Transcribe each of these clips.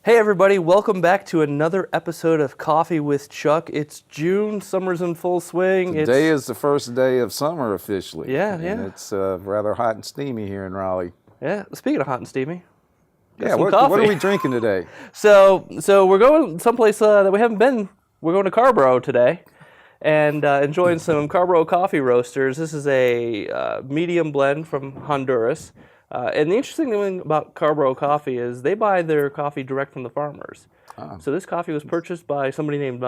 Hey everybody, welcome back to another episode of Coffee with Chuck. It's June, summer's in full swing. Today is the first day of summer officially, Yeah, and yeah. it's rather hot and steamy here in Raleigh. Yeah, speaking of hot and steamy, got Yeah, some what coffee. are we drinking today? So we're going someplace that we haven't been. We're going to Carborough today and enjoying some Carborough coffee roasters. This is a medium blend from Honduras. And the interesting thing about Carborough coffee is they buy their coffee direct from the farmers. So this coffee was purchased by somebody named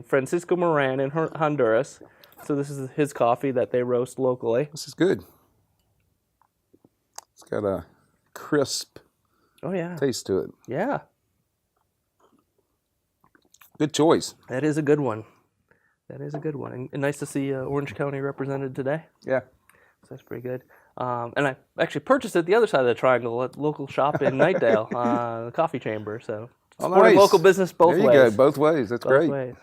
Francisco Moran in Honduras. So this is his coffee that they roast locally. This is good. It's got a crisp Oh yeah, taste to it. yeah, Good choice. that is a good one. That is a good one. And nice to see Orange County represented today. Yeah. So that's pretty good. And I actually purchased it the other side of the triangle at the local shop in Nightdale, the Coffee Chamber. So supporting nice. local business both There you ways. go, both ways. That's Both great. ways.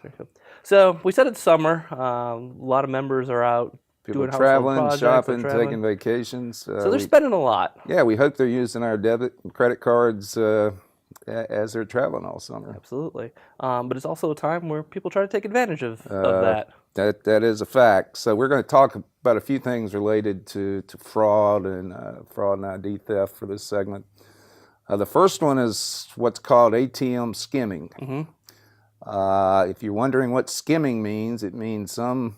So we said it's summer. A lot of members are out People doing are household traveling, projects, shopping, they're traveling. taking vacations. So they're spending a lot. Yeah, we hope they're using our debit and credit cards as they're traveling all summer. Absolutely. But it's also a time where people try to take advantage of that. That is a fact. So we're going to talk about a few things related to fraud and ID theft for this segment. The first one is what's called ATM skimming. If you're wondering what skimming means, it means some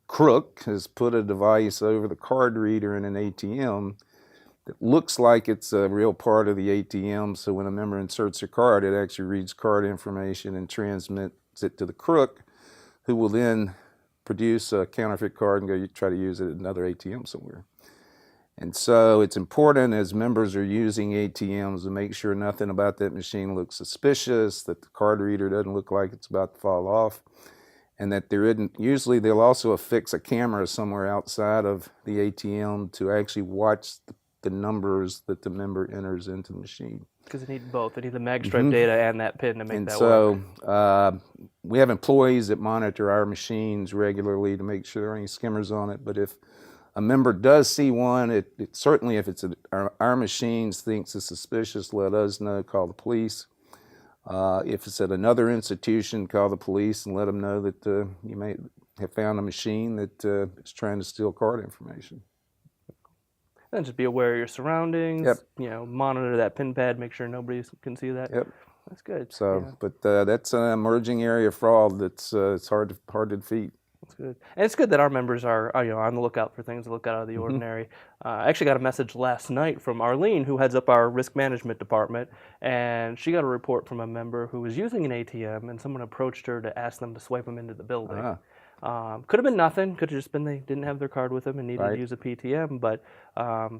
crook has put a device over the card reader in an ATM that looks like it's a real part of the ATM. So when a member inserts their card, it actually reads card information and transmits it to the crook, who will then produce a counterfeit card and go try to use it at another ATM somewhere. And so it's important as members are using ATMs to make sure nothing about that machine looks suspicious, that the card reader doesn't look like it's about to fall off, and that there isn't, usually they'll also affix a camera somewhere outside of the ATM to actually watch the numbers that the member enters into the machine. Because they need both. They need the magstripe data and that PIN to make And that so work. we have employees that monitor our machines regularly to make sure there are any skimmers on it. But if a member does see one, it certainly if it's our machines thinks it's suspicious, let us know, call the police. If it's at another institution, call the police and let them know that you may have found a machine that is trying to steal card information. And just be aware of your surroundings. Yep. You know, monitor that PIN pad, make sure nobody can see that. Yep. That's good. So, yeah, but that's an emerging area of fraud that's it's hard to defeat. that's good. And it's good that our members are on the lookout for things that look out of the ordinary. I actually got a message last night from Arlene, who heads up our risk management department, and she got a report from a member who was using an ATM, and someone approached her to ask them to swipe them into the building. Could have been nothing. Could have just been they didn't have their card with them and needed to use a PTM. But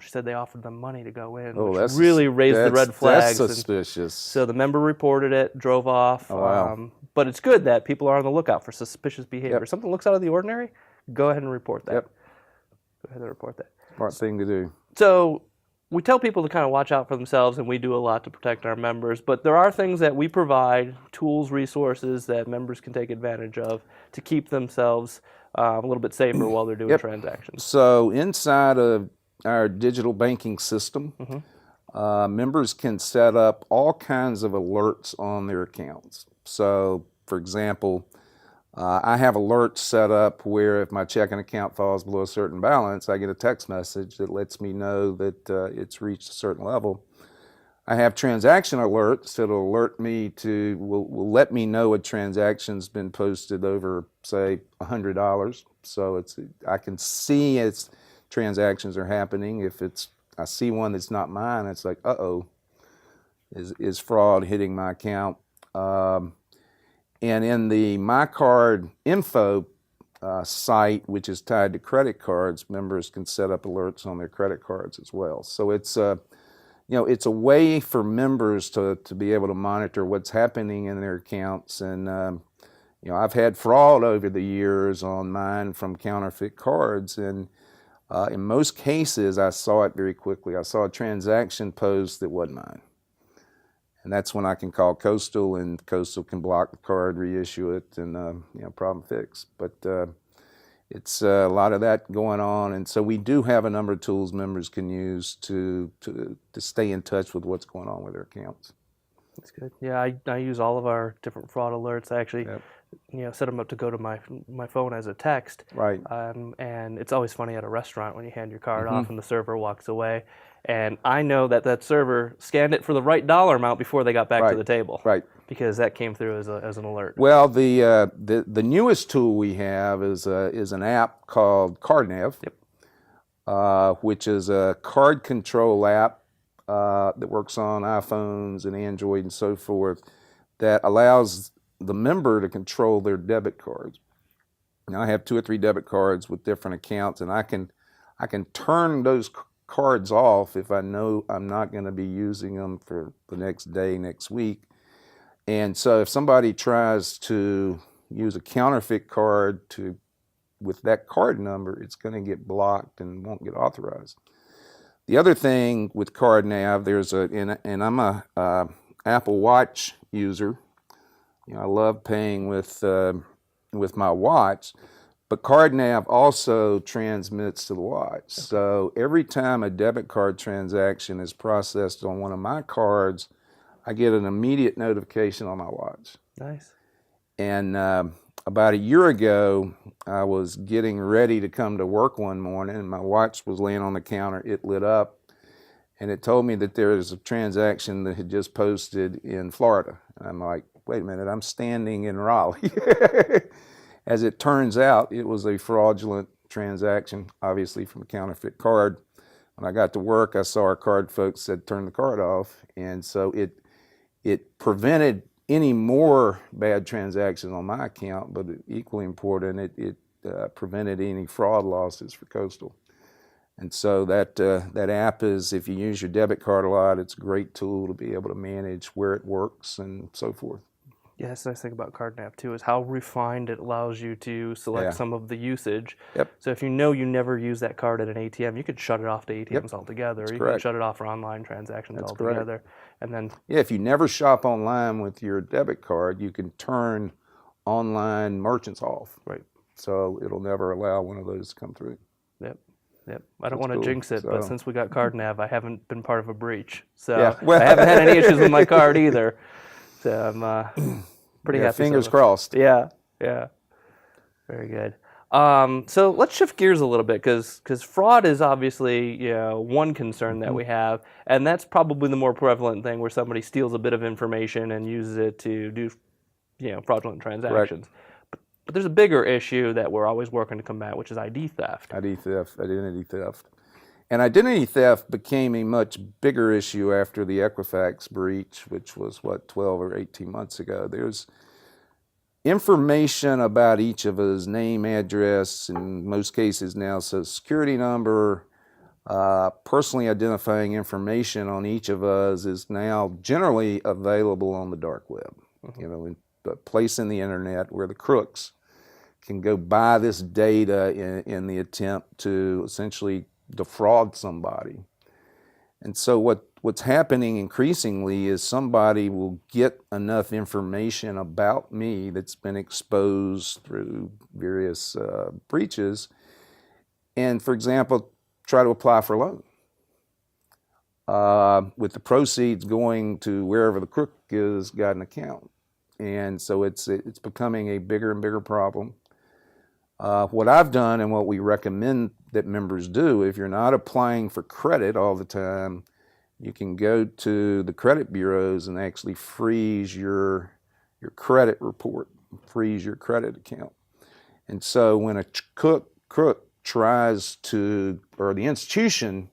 she said they offered them money to go in, which really raised the red flags. That's suspicious. So the member reported it, drove off. Oh, wow. But it's good that people are on the lookout for suspicious behavior. If something looks out of the ordinary, go ahead and report that. Yep. Go ahead and report that. Smart thing to do. So we tell people to kind of watch out for themselves, and we do a lot to protect our members. But there are things that we provide, tools, resources that members can take advantage of to keep themselves a little bit safer while they're doing transactions. So inside of our digital banking system, members can set up all kinds of alerts on their accounts. So, for example, I have alerts set up where if my checking account falls below a certain balance, I get a text message that lets me know that it's reached a certain level. I have transaction alerts that'll alert me will let me know a transaction's been posted over, say, $100. So I can see its transactions are happening. If I see one that's not mine, it's like, uh-oh, is fraud hitting my account? And in the My Card info site, which is tied to credit cards, members can set up alerts on their credit cards as well. So it's a way for members to be able to monitor what's happening in their accounts. And I've had fraud over the years on mine from counterfeit cards, and in most cases, I saw it very quickly. I saw a transaction post that wasn't mine. And that's when I can call Coastal, and Coastal can block the card, reissue it, and problem fixed. But it's a lot of that going on, and so we do have a number of tools members can use to stay in touch with what's going on with their accounts. That's good. Yeah, I use all of our different fraud alerts. I actually, Yep. set them up to go to my phone as a text. Right. And it's always funny at a restaurant when you hand your card Mm-hmm. off and the server walks away, and I know that that server scanned it for the right dollar amount before they got back to Right. the table, Right. because that came through as an alert. Well, the newest tool we have is an app called CardNav, which is a card control app that works on iPhones and Android and so forth, that allows the member to control their debit cards. Now I have 2 or 3 debit cards with different accounts, and I can turn those cards off if I know I'm not going to be using them for the next day, next week. And so if somebody tries to use a counterfeit card with that card number, it's going to get blocked and won't get authorized. The other thing with CardNav, and I'm a Apple Watch user. I love paying with my watch, but CardNav also transmits to the watch. So every time a debit card transaction is processed on one of my cards, I get an immediate notification on my watch. Nice. And about a year ago, I was getting ready to come to work one morning, and my watch was laying on the counter. It lit up, and it told me that there was a transaction that had just posted in Florida. And I'm like, wait a minute, I'm standing in Raleigh. As it turns out, it was a fraudulent transaction, obviously from a counterfeit card. When I got to work, I saw our card folks said, turn the card off. And so it prevented any more bad transactions on my account, but equally important, it prevented any fraud losses for Coastal. And so that app is, if you use your debit card a lot, it's a great tool to be able to manage where it works and so forth. Yeah, that's the nice thing about CardNav too, is how refined it allows you to select some of the usage. Yep. So if you know you never use that card at an ATM, you could shut it off to ATMs altogether. Or you can shut it off for online transactions altogether. Correct. And then if you never shop online with your debit card, you can turn online merchants off. Right. So it'll never allow one of those to come through. Yep. I don't want to jinx it, but since we got CardNav, I haven't been part of a breach. So I haven't had any issues with my card either. So I'm pretty happy. Fingers crossed. Yeah. Very good. So let's shift gears a little bit, because fraud is obviously one concern that we have, and that's probably the more prevalent thing, where somebody steals a bit of information and uses it to do fraudulent transactions. But there's a bigger issue that we're always working to combat, which is ID theft. Identity theft. And identity theft became a much bigger issue after the Equifax breach, which was, 12 or 18 months ago. There's information about each of us, name, address, in most cases now Social Security number, personally identifying information on each of us is now generally available on the dark web. In a place in the internet where the crooks can go buy this data in the attempt to essentially defraud somebody. And so what's happening increasingly is somebody will get enough information about me that's been exposed through various breaches, and, for example, try to apply for a loan, with the proceeds going to wherever the crook has got an account. And so it's becoming a bigger and bigger problem. What I've done, and what we recommend that members do, if you're not applying for credit all the time, you can go to the credit bureaus and actually freeze your credit report, freeze your credit account. And so when a crook tries to, or the institution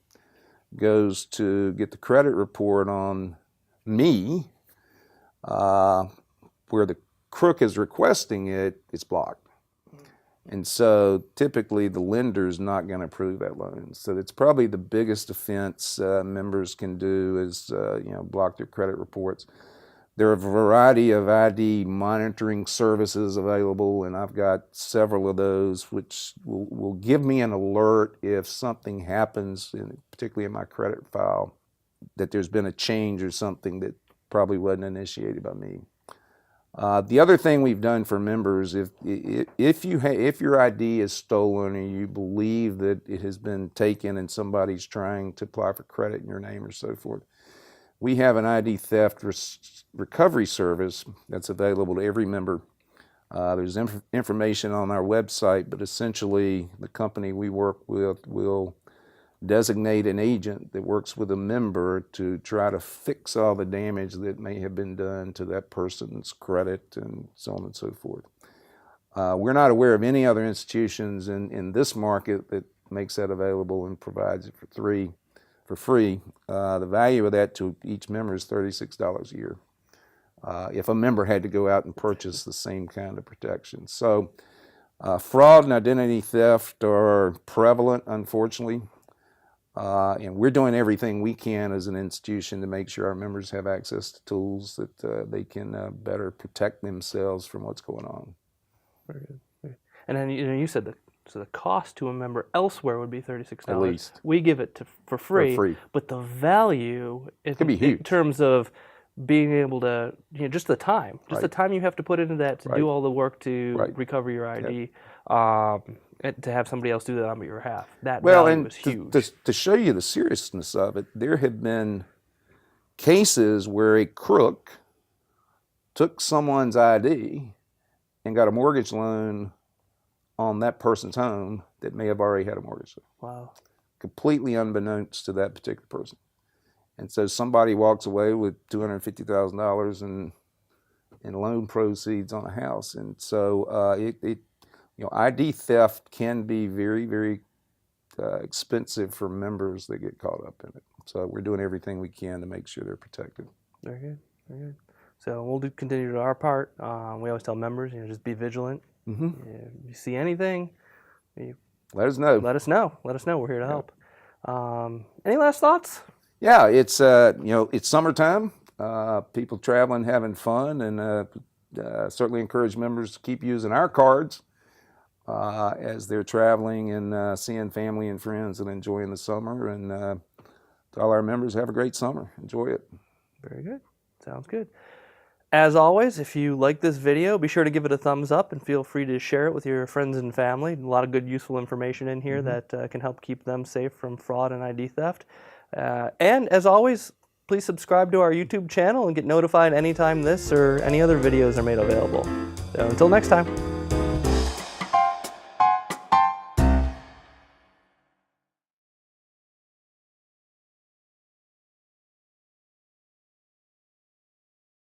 goes to get the credit report on me, where the crook is requesting it, it's blocked. And so typically the lender's not going to approve that loan. So it's probably the biggest offense members can do is block their credit reports. There are a variety of ID monitoring services available, and I've got several of those which will give me an alert if something happens, particularly in my credit file, that there's been a change or something that probably wasn't initiated by me. The other thing we've done for members, if your ID is stolen or you believe that it has been taken and somebody's trying to apply for credit in your name or so forth, we have an ID theft recovery service that's available to every member. There's information on our website, but essentially the company we work with will designate an agent that works with a member to try to fix all the damage that may have been done to that person's credit and so on and so forth. We're not aware of any other institutions in this market that makes that available and provides it for free. The value of that to each member is $36 a year. If a member had to go out and purchase the same kind of protection. So fraud and identity theft are prevalent, unfortunately. And we're doing everything we can as an institution to make sure our members have access to tools that they can better protect themselves from what's going on. Very good. And then you said that so the cost to a member elsewhere would be $36. At least. We give it for free. For free. But the value Could be huge. in terms of being able to, just the time, the time you have to put into that to do all the work to recover your ID, and to have somebody else do that on your behalf. That value is huge. To show you the seriousness of it, there have been cases where a crook took someone's ID and got a mortgage loan on that person's home that may have already had a mortgage loan. Wow. Completely Unbeknownst to that particular person. And so somebody walks away with $250,000 in loan proceeds on a house. And so ID theft can be very, very expensive for members that get caught up in it. So we're doing everything we can to make sure they're protected. Very good, very good. So we'll continue to do our part. We always tell members, just be vigilant. Mm-hmm. If you see anything, let us know. Let us know. We're here to help. Any last thoughts? Yeah, it's it's summertime. People traveling, having fun, and certainly encourage members to keep using our cards as they're traveling and seeing family and friends and enjoying the summer. And to all our members, have a great summer. Enjoy it. Very good. Sounds good. As always, if you like this video, be sure to give it a thumbs up and feel free to share it with your friends and family. A lot of good, useful information in here that can help keep them safe from fraud and ID theft. And as always, please subscribe to our YouTube channel and get notified anytime this or any other videos are made available. So until next time.